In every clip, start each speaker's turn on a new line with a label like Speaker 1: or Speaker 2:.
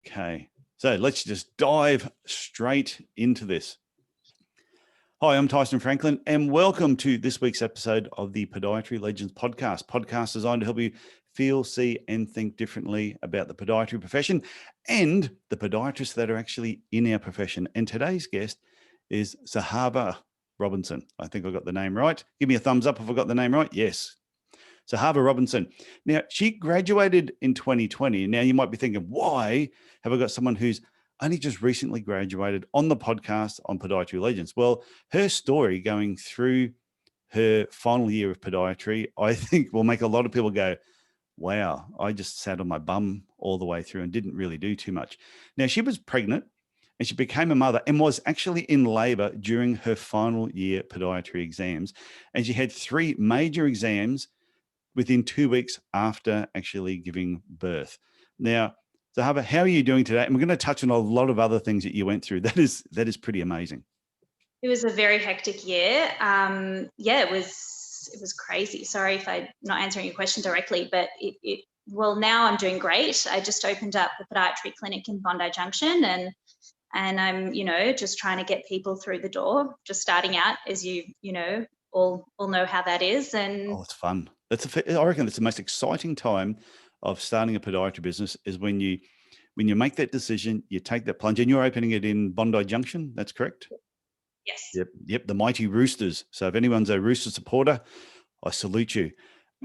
Speaker 1: Okay, so let's just dive straight into this. Hi, I'm Tyson Franklin, and welcome to this week's episode of the Podiatry Legends podcast designed to help you feel, see, and think differently about the podiatry profession and the podiatrists that are actually in our profession. And today's guest is Zahava Robinson. I think I got the name right. Give me a thumbs up if I got the name right. Yes. Zahava Robinson. Now, she graduated in 2020. Now, you might be thinking, why have I got someone who's only just recently graduated on the podcast on Podiatry Legends? Well, her story going through her final year of podiatry, I think will make a lot of people go, wow, I just sat on my bum all the way through and didn't really do too much. Now, she was pregnant and she became a mother and was actually in labor during her final year podiatry exams. And she had 3 major exams within 2 weeks after actually giving birth. Now, Zahava, how are you doing today? And we're going to touch on a lot of other things that you went through. That is pretty amazing.
Speaker 2: It was a very hectic year. It was crazy. Sorry if I'm not answering your question directly, but well, now I'm doing great. I just opened up a podiatry clinic in Bondi Junction, and I'm just trying to get people through the door, just starting out, as you all know how that is. And
Speaker 1: it's fun. I reckon that's the most exciting time of starting a podiatry business is when you make that decision, you take that plunge, and you're opening it in Bondi Junction. That's correct.
Speaker 2: Yes.
Speaker 1: Yep. The mighty Roosters. So if anyone's a Rooster supporter, I salute you.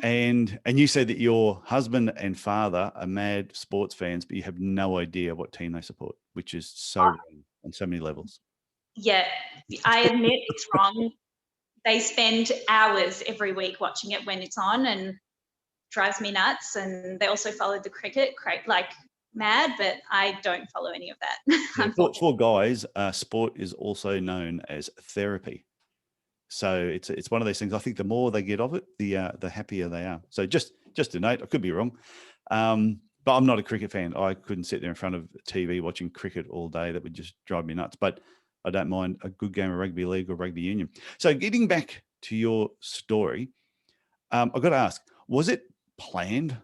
Speaker 1: And you said that your husband and father are mad sports fans, but you have no idea what team they support, which is so wrong on so many levels.
Speaker 2: Yeah, I admit it's wrong. They spend hours every week watching it when it's on, and drives me nuts. And they also follow the cricket like mad, but I don't follow any of that.
Speaker 1: Yeah, for guys, sport is also known as therapy. So it's one of those things. I think the more they get of it, the happier they are. So just a note, I could be wrong, but I'm not a cricket fan. I couldn't sit there in front of TV watching cricket all day. That would just drive me nuts. But I don't mind a good game of rugby league or rugby union. So getting back to your story, I've got to ask, was it planned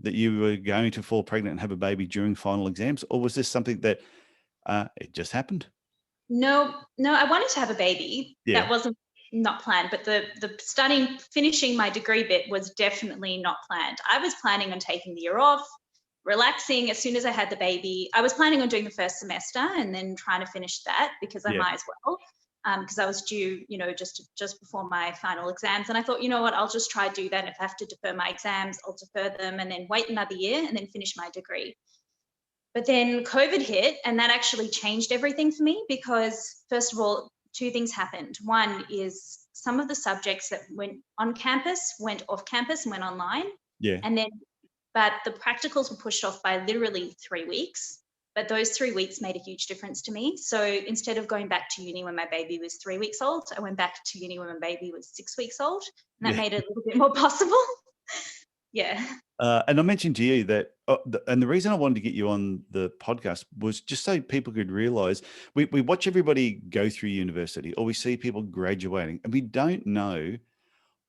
Speaker 1: that you were going to fall pregnant and have a baby during final exams, or was this something that it just happened?
Speaker 2: No, I wanted to have a baby.
Speaker 1: Yeah.
Speaker 2: That wasn't not planned, but the finishing my degree bit was definitely not planned. I was planning on taking the year off, relaxing. As soon as I had the baby, I was planning on doing the first semester and then trying to finish that because I might as well, because I was due, just before my final exams. And I thought, you know what, I'll just try to do that. If I have to defer my exams, I'll defer them and then wait another year and then finish my degree. But then COVID hit, and that actually changed everything for me because, first of all, 2 things happened. One is some of the subjects that went on campus went off campus and went online.
Speaker 1: Yeah.
Speaker 2: But the practicals were pushed off by literally 3 weeks. But those 3 weeks made a huge difference to me. So instead of going back to uni when my baby was 3 weeks old, I went back to uni when my baby was 6 weeks old. And that made it a little bit more possible. Yeah.
Speaker 1: And I mentioned to you that, and the reason I wanted to get you on the podcast was just so people could realize we watch everybody go through university, or we see people graduating, and we don't know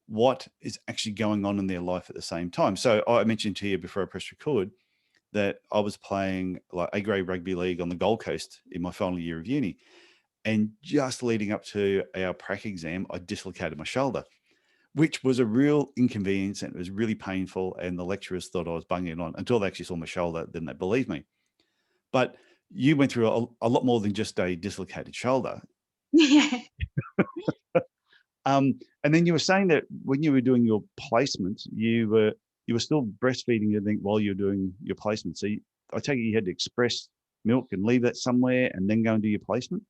Speaker 1: what is actually going on in their life at the same time. So I mentioned to you before I pressed record that I was playing like A-grade rugby league on the Gold Coast in my final year of uni. And just leading up to our prac exam, I dislocated my shoulder, which was a real inconvenience, and it was really painful. And the lecturers thought I was bunging it on until they actually saw my shoulder. Then they believed me. But you went through a lot more than just a dislocated shoulder.
Speaker 2: Yeah.
Speaker 1: And then you were saying that when you were doing your placements, you were still breastfeeding, I think, while you were doing your placement. So I take it you had to express milk and leave that somewhere and then go and do your placement?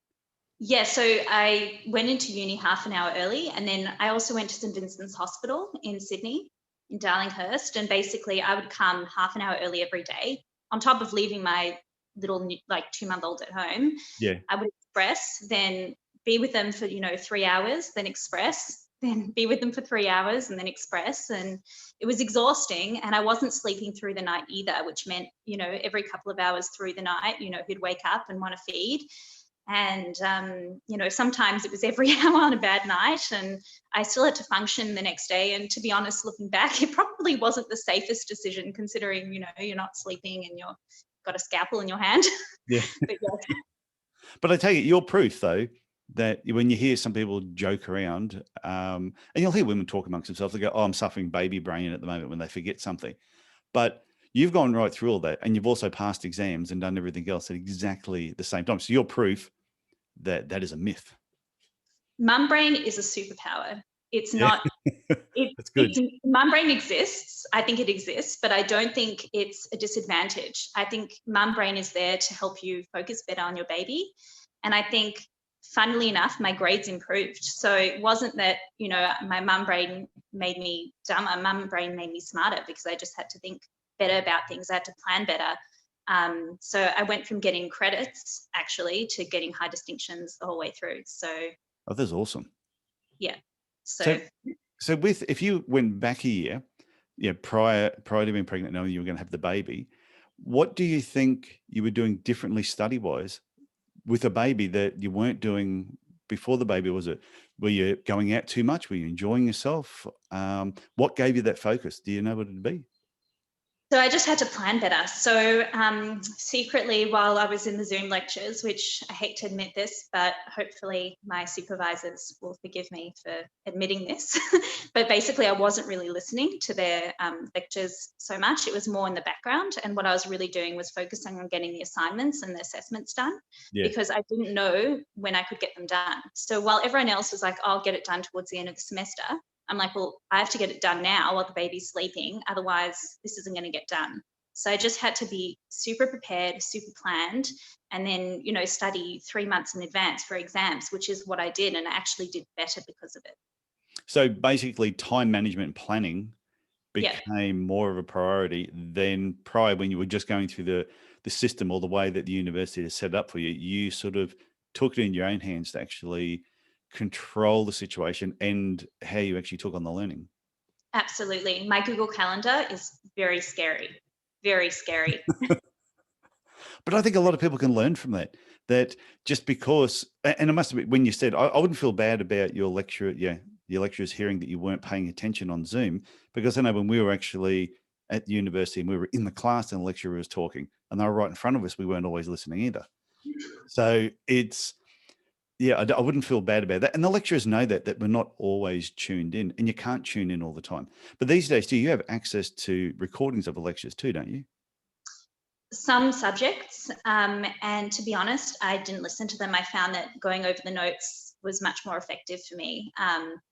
Speaker 2: Yeah, so I went into uni half an hour early, and then I also went to St Vincent's Hospital in Sydney, in Darlinghurst, and basically I would come half an hour early every day, on top of leaving my little 2-month-old at home.
Speaker 1: Yeah.
Speaker 2: I would express, then be with them for 3 hours, then express, then be with them for 3 hours, and then express. And it was exhausting, and I wasn't sleeping through the night either, which meant every couple of hours through the night he'd wake up and want to feed. And, sometimes it was every hour on a bad night, and I still had to function the next day. And to be honest, looking back, it probably wasn't the safest decision, considering, you're not sleeping and you're got a scalpel in your hand.
Speaker 1: Yeah.
Speaker 2: But yeah.
Speaker 1: But I take it you're proof though, that when you hear some people joke around, and you'll hear women talk amongst themselves, they go, oh, I'm suffering baby brain at the moment when they forget something. But you've gone right through all that, and you've also passed exams and done everything else at exactly the same time. So you're proof that that is a myth.
Speaker 2: Mum brain is a superpower. It's
Speaker 1: Yeah.
Speaker 2: not,
Speaker 1: That's good.
Speaker 2: mum brain exists. I think it exists, but I don't think it's a disadvantage. I think mum brain is there to help you focus better on your baby. And I think, funnily enough, my grades improved. So it wasn't that, my mum brain made me dumber. Mum brain made me smarter because I just had to think better about things. I had to plan better. So I went from getting credits actually to getting high distinctions the whole way through. So
Speaker 1: Oh, that's awesome.
Speaker 2: yeah.
Speaker 1: So if you went back a year, prior to being pregnant, knowing you were going to have the baby, what do you think you were doing differently study-wise with a baby that you weren't doing before the baby? Were you going out too much? Were you enjoying yourself? What gave you that focus? Do you know what it'd be?
Speaker 2: So I just had to plan better. So secretly, while I was in the Zoom lectures, which I hate to admit this, but hopefully my supervisors will forgive me for admitting this, but basically I wasn't really listening to their lectures so much. It was more in the background. And what I was really doing was focusing on getting the assignments and the assessments done, because I didn't know when I could get them done. So while everyone else was like, I'll get it done towards the end of the semester, I'm like, well, I have to get it done now while the baby's sleeping. Otherwise, this isn't going to get done. So I just had to be super prepared, super planned, and then, study 3 months in advance for exams, which is what I did. And I actually did better because of it.
Speaker 1: So basically time management and planning became more of a priority than prior, when you were just going through the system or the way that the university has set up for you. You sort of took it in your own hands to actually control the situation and how you actually took on the learning.
Speaker 2: Absolutely. My Google Calendar is very scary, very scary.
Speaker 1: But I think a lot of people can learn from that just because, and it must have been when you said, I wouldn't feel bad about your lecturer, your lecturers hearing that you weren't paying attention on Zoom, because I know when we were actually at the university and we were in the class and the lecturer was talking and they were right in front of us, we weren't always listening either. So I wouldn't feel bad about that. And the lecturers know that we're not always tuned in, and you can't tune in all the time. But these days, do you have access to recordings of the lectures too, don't you?
Speaker 2: Some subjects, and to be honest, I didn't listen to them. I found that going over the notes was much more effective for me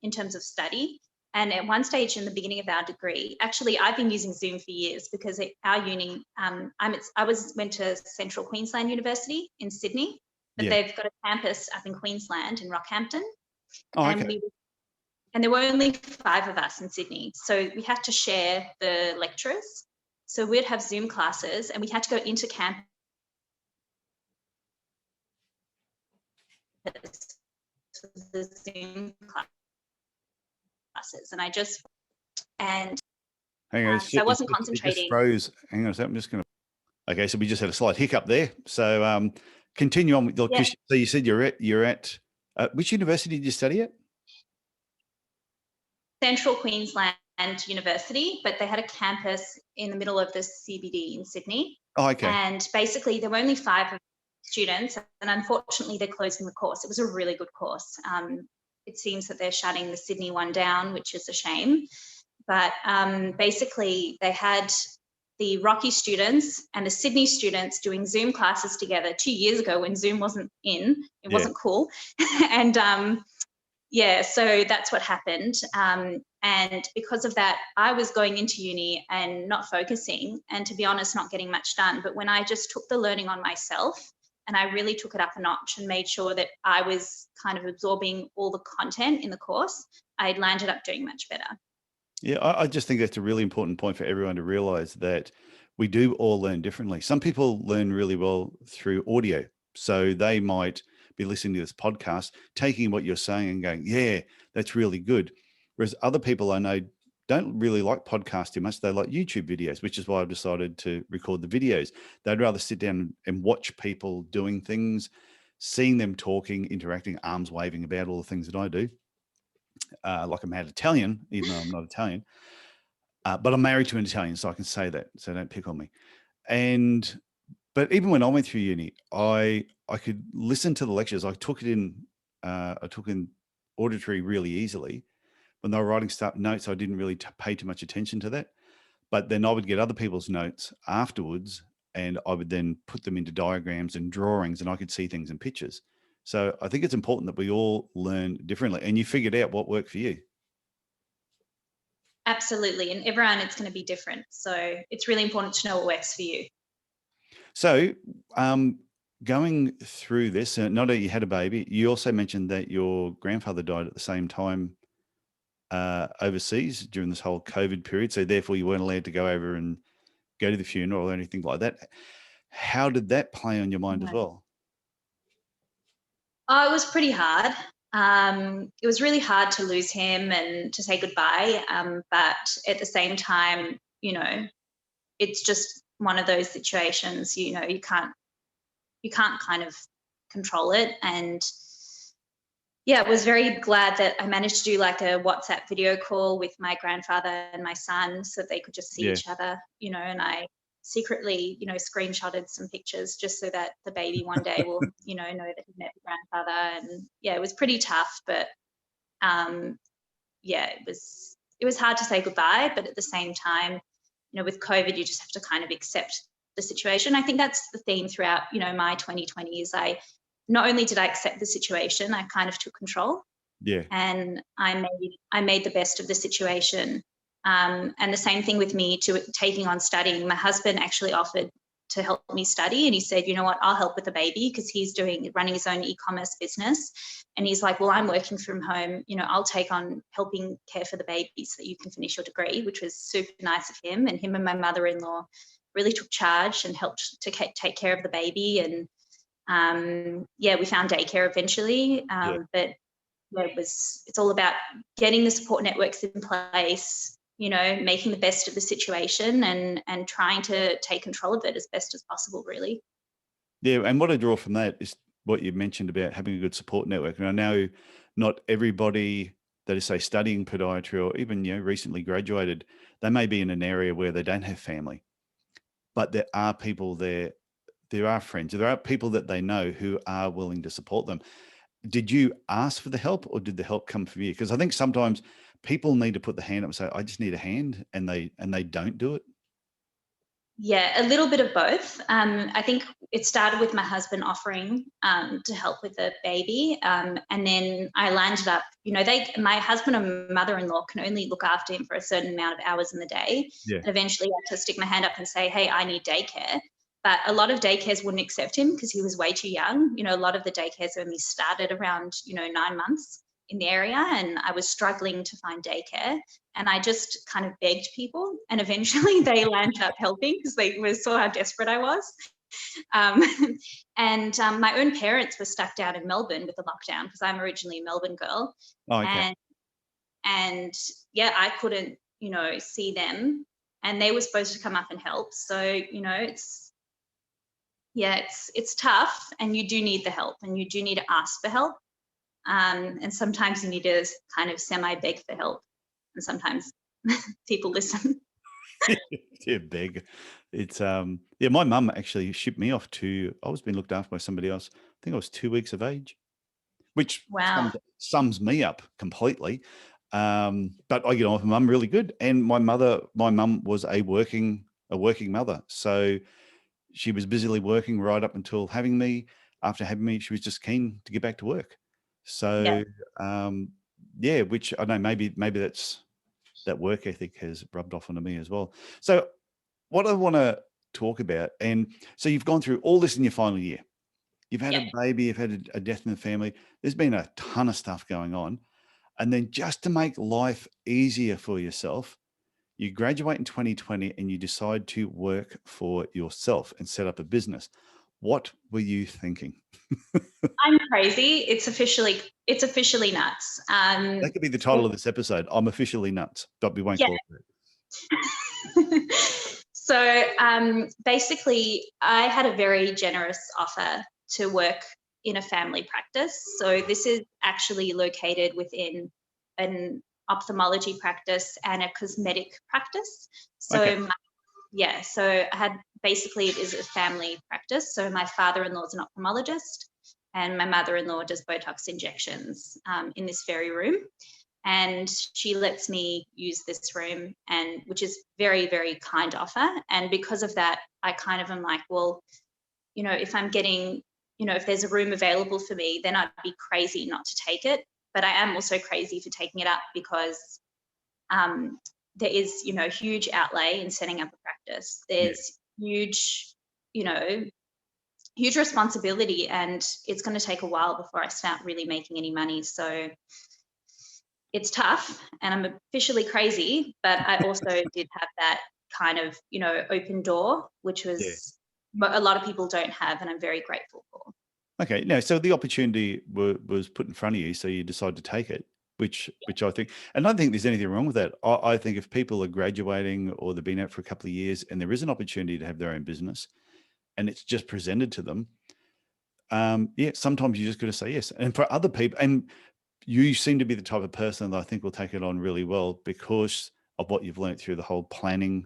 Speaker 2: in terms of study. And at one stage in the beginning of our degree, actually, I've been using Zoom for years because at our uni, went to Central Queensland University in Sydney, but they've got a campus up in Queensland in Rockhampton.
Speaker 1: Oh, okay.
Speaker 2: And there were only 5 of us in Sydney, so we had to share the lecturers. So we'd have Zoom classes and we had to go into campus for the Zoom classes. And
Speaker 1: Hang on,
Speaker 2: so I wasn't
Speaker 1: it
Speaker 2: concentrating.
Speaker 1: just froze. Hang on a second. I'm just going to. Okay, so we just had a slight hiccup there. So continue on with your. So you said you're at which university did you study at?
Speaker 2: Central Queensland University, but they had a campus in the middle of the CBD in Sydney.
Speaker 1: Oh, okay.
Speaker 2: And basically there were only 5 students, and unfortunately they're closing the course. It was a really good course. It seems that they're shutting the Sydney one down, which is a shame. But basically they had the Rocky students and the Sydney students doing Zoom classes together 2 years ago when Zoom wasn't in. It wasn't cool. And so that's what happened. And because of that, I was going into uni and not focusing, and to be honest, not getting much done. But when I just took the learning on myself and I really took it up a notch and made sure that I was kind of absorbing all the content in the course, I landed up doing much better.
Speaker 1: Yeah, I just think that's a really important point for everyone to realize, that we do all learn differently. Some people learn really well through audio. So they might be listening to this podcast, taking what you're saying and going, yeah, that's really good. Whereas other people I know don't really like podcasts too much. They like YouTube videos, which is why I've decided to record the videos. They'd rather sit down and watch people doing things, seeing them talking, interacting, arms waving about all the things that I do. Like a mad Italian, even though I'm not Italian. But I'm married to an Italian, so I can say that. So don't pick on me. And But even when I went through uni, I could listen to the lectures. I took in auditory really easily. When they were writing notes, I didn't really pay too much attention to that. But then I would get other people's notes afterwards, and I would then put them into diagrams and drawings, and I could see things in pictures. So I think it's important that we all learn differently, and you figured out what worked for you.
Speaker 2: Absolutely. And everyone, it's going to be different. So it's really important to know what works for you.
Speaker 1: So going through this, not that you had a baby, you also mentioned that your grandfather died at the same time overseas during this whole COVID period. So therefore you weren't allowed to go over and go to the funeral or anything like that. How did that play on your mind as well?
Speaker 2: Oh, it was pretty hard. It was really hard to lose him and to say goodbye. But at the same time, it's just one of those situations, you can't kind of control it. And yeah, I was very glad that I managed to do like a WhatsApp video call with my grandfather and my son so they could just see each other, and I secretly, screenshotted some pictures just so that the baby one day will, know that he met the grandfather. And yeah, it was pretty tough, but yeah, it was hard to say goodbye, but at the same time, with COVID, you just have to kind of accept the situation. I think that's the theme throughout, my 2020s. Not only did I accept the situation, I kind of took control.
Speaker 1: Yeah.
Speaker 2: And I made the best of the situation. And the same thing with me taking on studying. My husband actually offered to help me study, and he said, you know what, I'll help with the baby, because he's running his own e-commerce business. And he's like, well, I'm working from home, I'll take on helping care for the baby so that you can finish your degree, which was super nice of him. And him and my mother-in-law really took charge and helped to take care of the baby. And yeah, we found daycare eventually. But it's all about getting the support networks in place, making the best of the situation and trying to take control of it as best as possible, really.
Speaker 1: Yeah. And what I draw from that is what you mentioned about having a good support network. And I know not everybody that is, say, studying podiatry or even, recently graduated, they may be in an area where they don't have family, but there are people there. There are friends, there are people that they know who are willing to support them. Did you ask for the help, or did the help come from you? Because I think sometimes people need to put the hand up and say, I just need a hand, and they don't do it.
Speaker 2: Yeah, a little bit of both. I think it started with my husband offering to help with the baby. And then I landed up, my husband and mother-in-law can only look after him for a certain amount of hours in the day.
Speaker 1: Yeah.
Speaker 2: And eventually I had to stick my hand up and say, hey, I need daycare. But a lot of daycares wouldn't accept him because he was way too young. A lot of the daycares only started around, 9 months in the area, and I was struggling to find daycare. And I just kind of begged people, and eventually they landed up helping because they saw how desperate I was. And my own parents were stuck down in Melbourne with the lockdown because I'm originally a Melbourne girl.
Speaker 1: Oh, okay.
Speaker 2: And yeah, I couldn't, see them, and they were supposed to come up and help. So, it's tough, and you do need the help, and you do need to ask for help. And sometimes you need to kind of semi-beg for help, and sometimes people listen.
Speaker 1: Yeah, big. It's yeah, my mum actually shipped me off I was being looked after by somebody else. I think I was 2 weeks of age, which
Speaker 2: Wow.
Speaker 1: sums me up completely. But I get on with my mum really good. And my mum was a working mother. So she was busily working right up until having me. After having me, she was just keen to get back to work. So yeah, which I know maybe that work ethic has rubbed off onto me as well. So what I want to talk about, and so you've gone through all this in your final year. You've had a baby, you've had a death in the family. There's been a ton of stuff going on. And then just to make life easier for yourself, you graduate in 2020 and you decide to work for yourself and set up a business. What were you thinking?
Speaker 2: I'm crazy. It's officially nuts.
Speaker 1: That could be the title of this episode. I'm officially nuts, but we won't call it
Speaker 2: that. So basically, I had a very generous offer to work in a family practice. So this is actually located within an ophthalmology practice and a cosmetic practice. So
Speaker 1: Okay.
Speaker 2: Yeah, so I had basically it is a family practice. So my father-in-law is an ophthalmologist, and my mother-in-law does Botox injections in this very room. And she lets me use this room, and which is very, very kind of her. And because of that, I kind of am like, well, if I'm getting, if there's a room available for me, then I'd be crazy not to take it. But I am also crazy for taking it up because there is, huge outlay in setting up a practice. There's huge, huge responsibility, and it's going to take a while before I start really making any money. So it's tough, and I'm officially crazy, but I also did have that kind of, open door, which was a lot of people don't have, and I'm very grateful for.
Speaker 1: Okay. No, so the opportunity was put in front of you, so you decided to take it, which I think, and I don't think there's anything wrong with that. I think if people are graduating or they've been out for a couple of years and there is an opportunity to have their own business and it's just presented to them, sometimes you just got to say yes. And for other people, and you seem to be the type of person that I think will take it on really well because of what you've learned through the whole planning,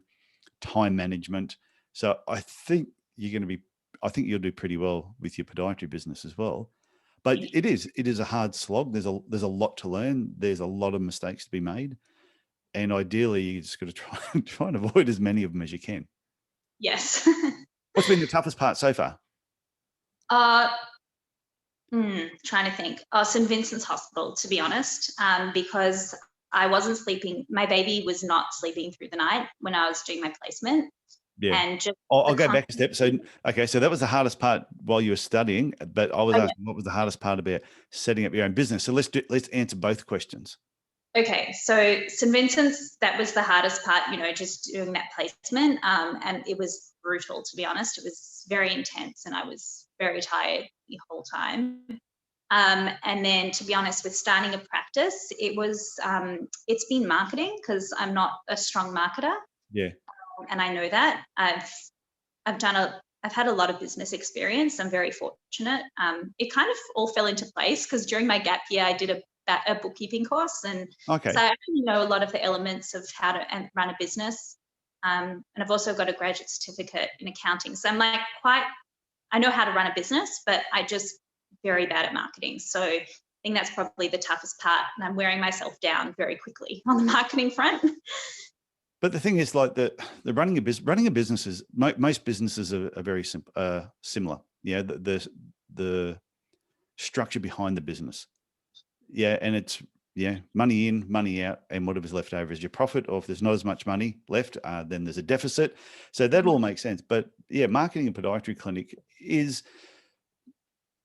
Speaker 1: time management. So I think you'll do pretty well with your podiatry business as well. But it is a hard slog. There's a lot to learn. There's a lot of mistakes to be made. And ideally you just got to try and avoid as many of them as you can.
Speaker 2: Yes.
Speaker 1: What's been the toughest part so far?
Speaker 2: Trying to think. St. Vincent's Hospital, to be honest, because I wasn't sleeping. My baby was not sleeping through the night when I was doing my placement.
Speaker 1: Yeah.
Speaker 2: And just
Speaker 1: I'll go back a step. So that was the hardest part while you were studying, but I was asking what was the hardest part about setting up your own business. So let's answer both questions.
Speaker 2: Okay, so St. Vincent's, that was the hardest part, just doing that placement. And it was brutal, to be honest. It was very intense, and I was very tired the whole time. And then, to be honest, with starting a practice, it's been marketing, because I'm not a strong marketer.
Speaker 1: Yeah.
Speaker 2: And I know that. I've had a lot of business experience. I'm very fortunate. It kind of all fell into place because during my gap year, I did a bookkeeping course, and so I actually know a lot of the elements of how to run a business. And I've also got a graduate certificate in accounting. So I'm like I know how to run a business, but I just very bad at marketing. So I think that's probably the toughest part, and I'm wearing myself down very quickly on the marketing front.
Speaker 1: But the thing is, like the running a business is most businesses are very similar. Yeah, the structure behind the business. Yeah, and it's money in, money out, and whatever's left over is your profit. Or if there's not as much money left, then there's a deficit. So that all makes sense. But marketing a podiatry clinic is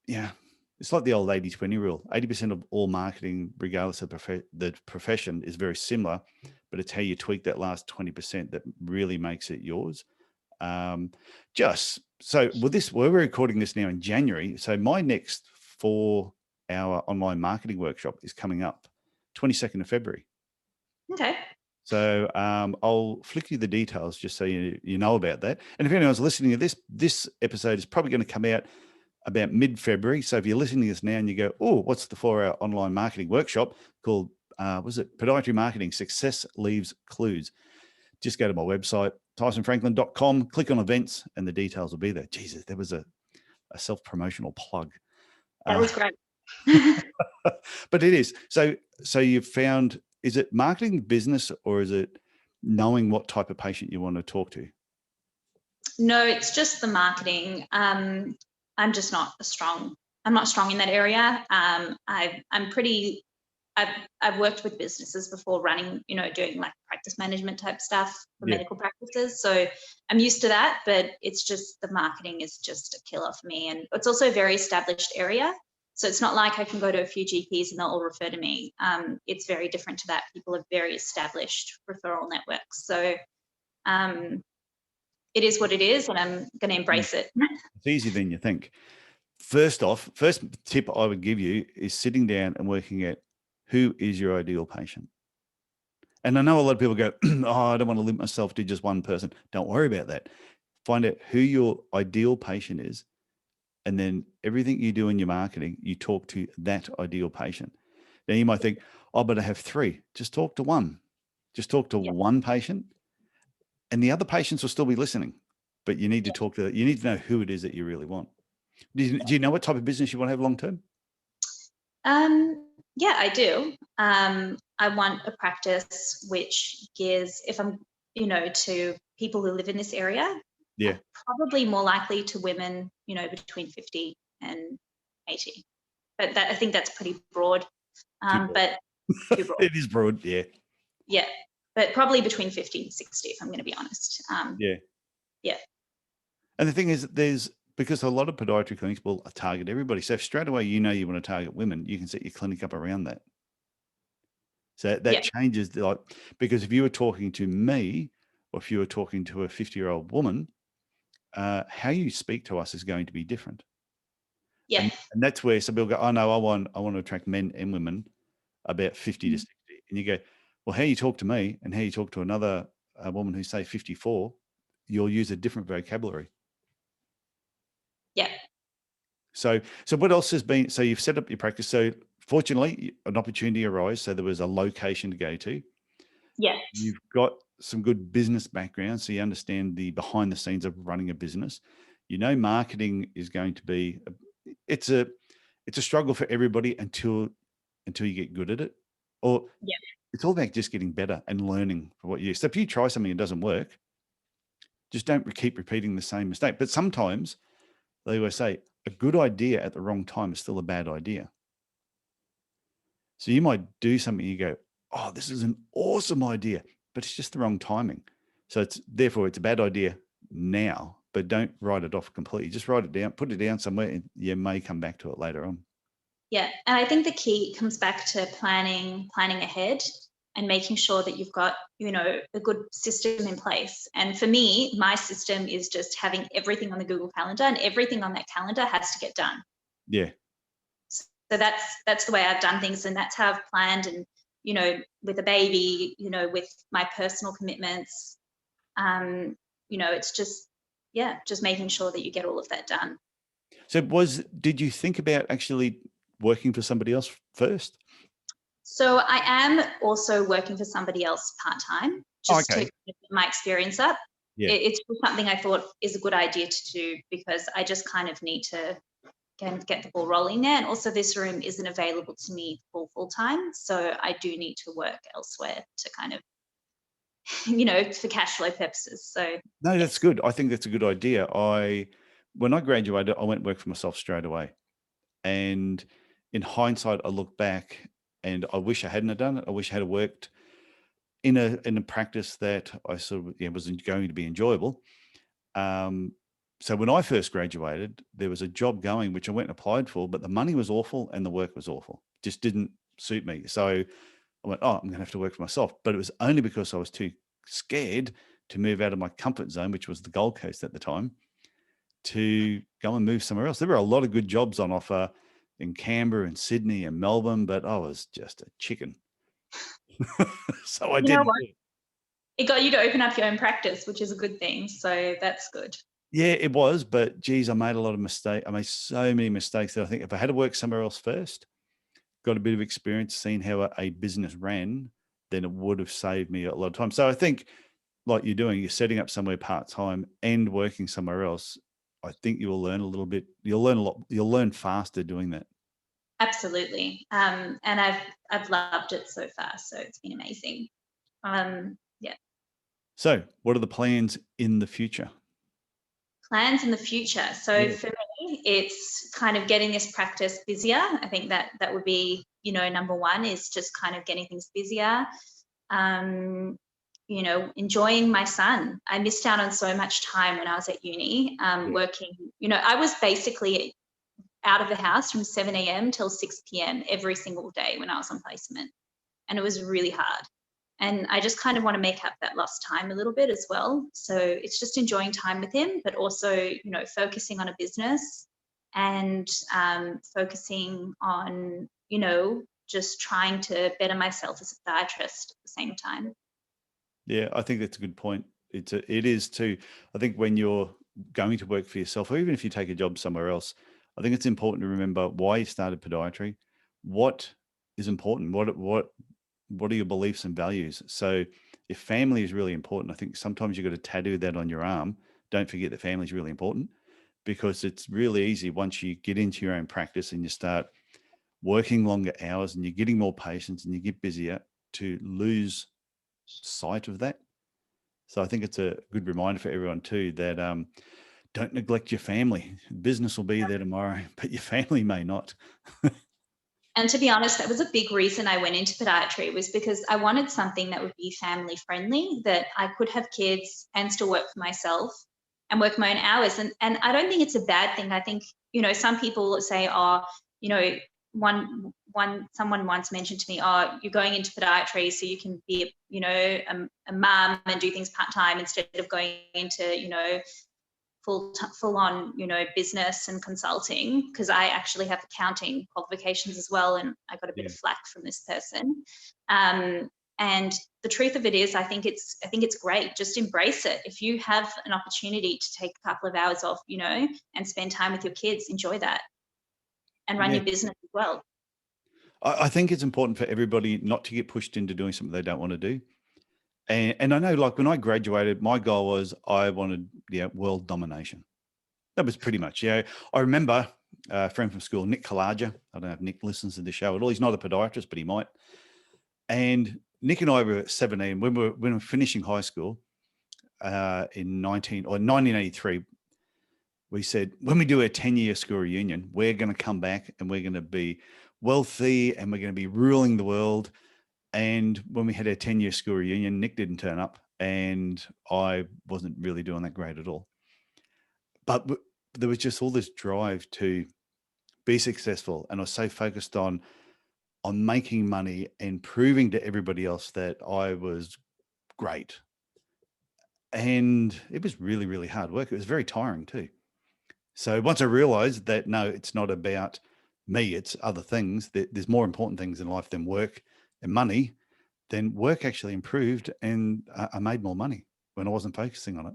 Speaker 1: it's like the old 80-20 rule. 80% of all marketing, regardless of the profession, is very similar, but it's how you tweak that last 20% that really makes it yours. We're recording this now in January. So my next 4-hour online marketing workshop is coming up 22nd of February.
Speaker 2: Okay.
Speaker 1: So I'll flick you the details just so you know about that. And if anyone's listening to this episode is probably going to come out about mid-February. So if you're listening to this now and you go, oh, what's the 4-hour online marketing workshop called, was it Podiatry Marketing Success Leaves Clues? Just go to my website, tysonfranklin.com, click on events, and the details will be there. Jesus, there was a self-promotional plug.
Speaker 2: That was great.
Speaker 1: But it is. So you've found, is it marketing business or is it knowing what type of patient you want to talk to?
Speaker 2: No, it's just the marketing. I'm just not strong in that area. I've worked with businesses before running, doing like practice management type stuff for medical practices. So I'm used to that, but it's just the marketing is just a killer for me. And it's also a very established area. So it's not like I can go to a few GPs and they'll all refer to me. It's very different to that. People have very established referral networks. So it is what it is, and I'm going to embrace it.
Speaker 1: It's easier than you think. First tip I would give you is sitting down and working out who is your ideal patient. And I know a lot of people go, oh, I don't want to limit myself to just one person. Don't worry about that. Find out who your ideal patient is. And then everything you do in your marketing, you talk to that ideal patient. Now you might think, oh, but I have 3. Just talk to one. Just talk to one patient and the other patients will still be listening, but you need to talk to, you need to know who it is that you really want. Do you know what type of business you want to have long term?
Speaker 2: Yeah, I do. I want a practice which gears, if I'm, to people who live in this area,
Speaker 1: Yeah.
Speaker 2: probably more likely to women, between 50 and 80. But I think that's pretty broad. But too broad.
Speaker 1: It is broad. Yeah.
Speaker 2: Yeah. But probably between 50 and 60, if I'm going to be honest.
Speaker 1: Yeah.
Speaker 2: Yeah.
Speaker 1: And the thing is, because a lot of podiatry clinics will target everybody. So if straight away you know you want to target women, you can set your clinic up around that. So that changes because if you were talking to me, or if you were talking to a 50-year-old woman, how you speak to us is going to be different.
Speaker 2: Yeah.
Speaker 1: And that's where some people go, oh no, I want to attract men and women about 50 to 60. And you go, well, how you talk to me and how you talk to another woman who's say 54, you'll use a different vocabulary.
Speaker 2: Yeah.
Speaker 1: So what else has been, so you've set up your practice. So fortunately, an opportunity arose. So there was a location to go to.
Speaker 2: Yeah.
Speaker 1: You've got some good business background. So you understand the behind the scenes of running a business. Marketing is going to be, it's a struggle for everybody until you get good at it. Or it's all about just getting better and learning for what you. So if you try something and it doesn't work, just don't keep repeating the same mistake. But sometimes they always say a good idea at the wrong time is still a bad idea. So you might do something, you go, oh, this is an awesome idea, but it's just the wrong timing. So therefore it's a bad idea now, but don't write it off completely. Just write it down, put it down somewhere, and you may come back to it later on.
Speaker 2: Yeah. And I think the key comes back to planning ahead and making sure that you've got, a good system in place. And for me, my system is just having everything on the Google Calendar, and everything on that calendar has to get done.
Speaker 1: Yeah.
Speaker 2: So that's the way I've done things, and that's how I've planned. And, with a baby, with my personal commitments, it's just making sure that you get all of that done.
Speaker 1: So did you think about actually working for somebody else first?
Speaker 2: So I am also working for somebody else part-time, just to get my experience up.
Speaker 1: Yeah.
Speaker 2: It's something I thought is a good idea to do, because I just kind of need to get the ball rolling there. And also this room isn't available to me full-time. So I do need to work elsewhere to kind of, for cash flow purposes. So
Speaker 1: no, that's good. I think that's a good idea. When I graduated, I went and worked for myself straight away. And in hindsight, I look back and I wish I hadn't have done it. I wish I had worked in a practice that I sort of wasn't going to be enjoyable. So when I first graduated, there was a job going, which I went and applied for, but the money was awful and the work was awful. Just didn't suit me. So I went, oh, I'm going to have to work for myself. But it was only because I was too scared to move out of my comfort zone, which was the Gold Coast at the time, to go and move somewhere else. There were a lot of good jobs on offer in Canberra and Sydney and Melbourne, but I was just a chicken. So I didn't.
Speaker 2: It got you to open up your own practice, which is a good thing. So that's good.
Speaker 1: Yeah, it was. But geez, I made a lot of mistakes. I made so many mistakes that I think if I had to work somewhere else first, got a bit of experience seeing how a business ran, then it would have saved me a lot of time. So I think like you're doing, you're setting up somewhere part-time and working somewhere else. I think you will learn a little bit. You'll learn a lot. You'll learn faster doing that.
Speaker 2: Absolutely. And I've loved it so far. So it's been amazing. Yeah.
Speaker 1: So what are the plans in the future?
Speaker 2: Plans in the future. So for me, it's kind of getting this practice busier. I think that would be, number one, is just kind of getting things busier. Enjoying my son. I missed out on so much time when I was at uni, working. I was basically out of the house from 7 a.m. till 6 p.m. every single day when I was on placement. And it was really hard. And I just kind of want to make up that lost time a little bit as well. So it's just enjoying time with him, but also, focusing on a business and focusing on, just trying to better myself as a podiatrist at the same time.
Speaker 1: Yeah, I think that's a good point. It is too. I think when you're going to work for yourself, or even if you take a job somewhere else, I think it's important to remember why you started podiatry, what is important, what are your beliefs and values. So Your family is really important. I think sometimes you've got to tattoo that on your arm. Don't forget that family is really important, because it's really easy once you get into your own practice and you start working longer hours and you're getting more patients and you get busier, to lose sight of that. So I think it's a good reminder for everyone too, that don't neglect your family. Business will be there tomorrow, but your family may not.
Speaker 2: And to be honest, that was a big reason I went into podiatry, was because I wanted something that would be family friendly, that I could have kids and still work for myself and work my own hours. And I don't think it's a bad thing. I think, some people say, oh, someone once mentioned to me, oh, you're going into podiatry so you can be, a mum and do things part-time instead of going into, full on, business and consulting, because I actually have accounting qualifications as well. And I got a bit of flack from this person. And the truth of it is, I think it's great. Just embrace it. If you have an opportunity to take a couple of hours off, and spend time with your kids, enjoy that and run your business as well.
Speaker 1: I think it's important for everybody not to get pushed into doing something they don't want to do. And I know, like, when I graduated, my goal was I wanted world domination. That was pretty much, I remember a friend from school, Nick Kalaja. I don't know if Nick listens to the show at all. He's not a podiatrist, but he might. And Nick and I were 17 when we were finishing high school in 1983. We said, when we do a 10-year school reunion, we're going to come back and we're going to be wealthy and we're going to be ruling the world. And when we had our 10-year school reunion, Nick didn't turn up and I wasn't really doing that great at all. But there was just all this drive to be successful. And I was so focused on making money and proving to everybody else that I was great. And it was really, really hard work. It was very tiring too. So once I realized that, no, it's not about me, it's other things, there's more important things in life than work and money, then work actually improved and I made more money when I wasn't focusing on it.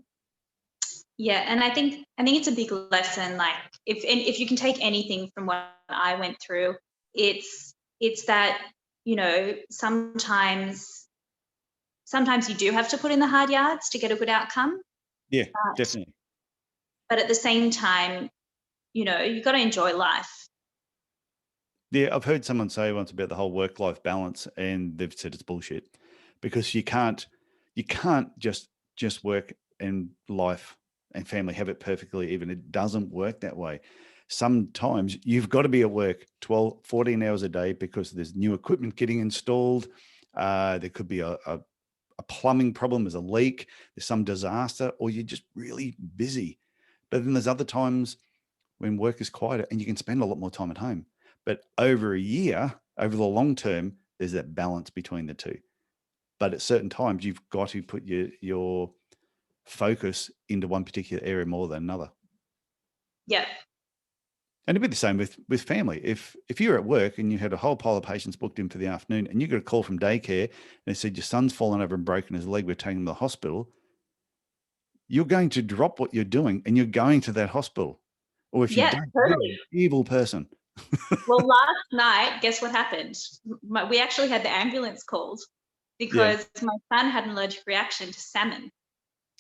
Speaker 2: Yeah, and I think it's a big lesson. Like, if you can take anything from what I went through, it's that, sometimes you do have to put in the hard yards to get a good outcome.
Speaker 1: Yeah, definitely.
Speaker 2: But at the same time, you've got to enjoy life.
Speaker 1: Yeah, I've heard someone say once about the whole work-life balance, and they've said it's bullshit, because you can't just work and life and family have it perfectly even. It doesn't work that way. Sometimes you've got to be at work 12, 14 hours a day because there's new equipment getting installed. There could be a plumbing problem, there's a leak, there's some disaster, or you're just really busy. But then there's other times when work is quieter and you can spend a lot more time at home. But over a year, over the long term, there's that balance between the two. But at certain times, you've got to put your focus into one particular area more than another.
Speaker 2: Yeah.
Speaker 1: And it'd be the same with family. If you're at work and you had a whole pile of patients booked in for the afternoon and you got a call from daycare and they said your son's fallen over and broken his leg, we're taking him to the hospital, you're going to drop what you're doing and you're going to that hospital. Or if you don't, you're an evil person.
Speaker 2: Well, last night, guess what happened? We actually had the ambulance called because my son had an allergic reaction to salmon.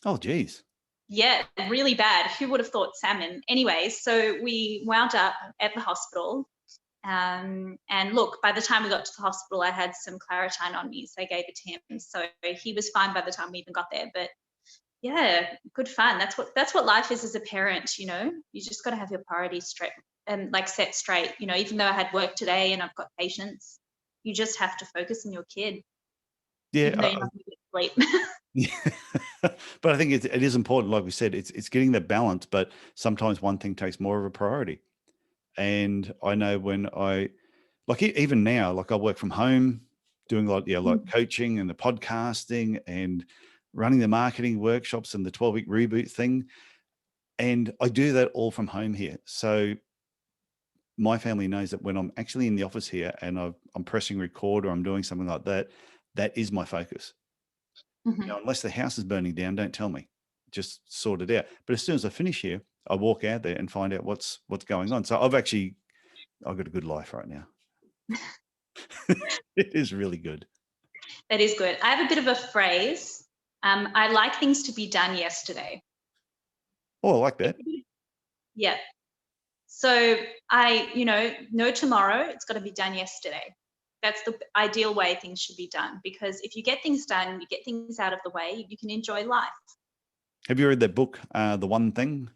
Speaker 1: Oh, geez.
Speaker 2: Yeah, really bad. Who would have thought salmon? Anyway, so we wound up at the hospital. And look, by the time we got to the hospital, I had some Claritine on me, so I gave it to him. So he was fine by the time we even got there. But yeah, good fun. That's what life is as a parent. You just got to have your priorities straight and set straight. Even though I had work today and I've got patients, you just have to focus on your kid.
Speaker 1: Yeah,
Speaker 2: even though you're not going to sleep.
Speaker 1: Yeah. But I think it is important, like we said, it's getting the balance, but sometimes one thing takes more of a priority. And I know when even now, like I work from home, doing like coaching and the podcasting and running the marketing workshops and the 12-week reboot thing. And I do that all from home here. So my family knows that when I'm actually in the office here and I'm pressing record or I'm doing something like that, that is my focus.
Speaker 2: Mm-hmm.
Speaker 1: Unless the house is burning down, don't tell me. Just sort it out. But as soon as I finish here, I walk out there and find out what's going on. So I've got a good life right now. It is really good.
Speaker 2: That is good. I have a bit of a phrase. I like things to be done yesterday.
Speaker 1: Oh, I like that.
Speaker 2: Yeah. So I, know tomorrow, it's got to be done yesterday. That's the ideal way things should be done, because if you get things done, you get things out of the way, you can enjoy life.
Speaker 1: Have you read that book, The One Thing?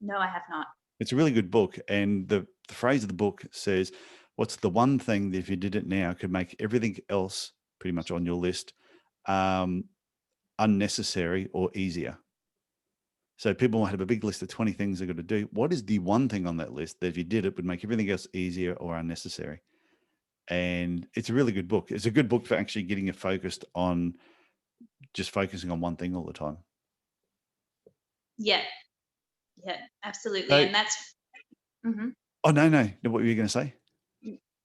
Speaker 2: No, I have not.
Speaker 1: It's a really good book. And the phrase of the book says, what's the one thing that if you did it now could make everything else pretty much on your list unnecessary or easier? So people might have a big list of 20 things they've got to do. What is the one thing on that list that if you did it would make everything else easier or unnecessary? And it's a really good book. It's a good book for actually getting you focused on just focusing on one thing all the time.
Speaker 2: Yeah. Yeah, absolutely.
Speaker 1: So,
Speaker 2: and that's, mhm.
Speaker 1: Oh, no. What were you going to say?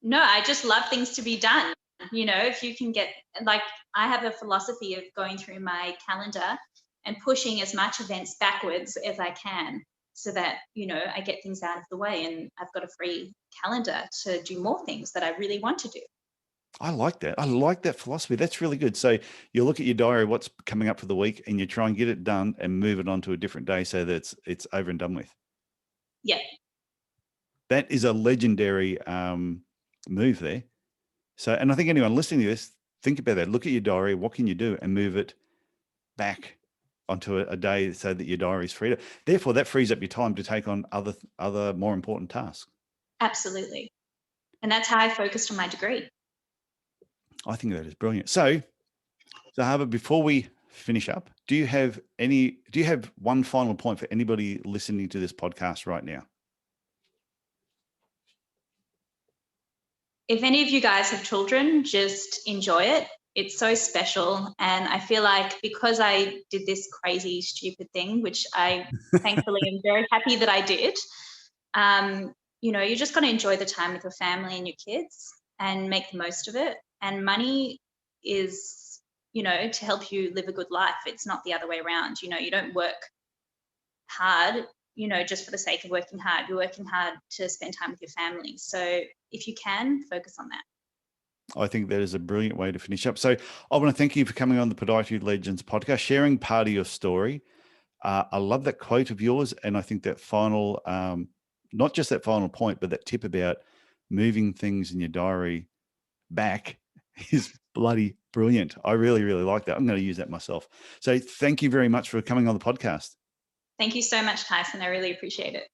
Speaker 2: No, I just love things to be done. If you can get, like, I have a philosophy of going through my calendar and pushing as much events backwards as I can, so that, I get things out of the way and I've got a free calendar to do more things that I really want to do.
Speaker 1: I like that. I like that philosophy. That's really good. So you look at your diary, what's coming up for the week, and you try and get it done and move it on to a different day so that it's over and done with.
Speaker 2: Yeah.
Speaker 1: That is a legendary move there. So, and I think anyone listening to this, think about that. Look at your diary. What can you do? And move it back onto a day so that your diary is freed up. Therefore, that frees up your time to take on other more important tasks.
Speaker 2: Absolutely. And that's how I focused on my degree.
Speaker 1: I think that is brilliant. So, Zahava, before we finish up, do you have one final point for anybody listening to this podcast right now?
Speaker 2: If any of you guys have children, just enjoy it. It's so special. And I feel like because I did this crazy, stupid thing, which I thankfully am very happy that I did, you're just going to enjoy the time with your family and your kids and make the most of it. And money is, to help you live a good life. It's not the other way around. You don't work hard, just for the sake of working hard. You're working hard to spend time with your family. So if you can, focus on that.
Speaker 1: I think that is a brilliant way to finish up. So I want to thank you for coming on the Podiatry Legends podcast, sharing part of your story. I love that quote of yours. And I think that final, not just that final point, but that tip about moving things in your diary back is bloody brilliant. I really, really like that. I'm going to use that myself. So thank you very much for coming on the podcast.
Speaker 2: Thank you so much, Tyson. I really appreciate it.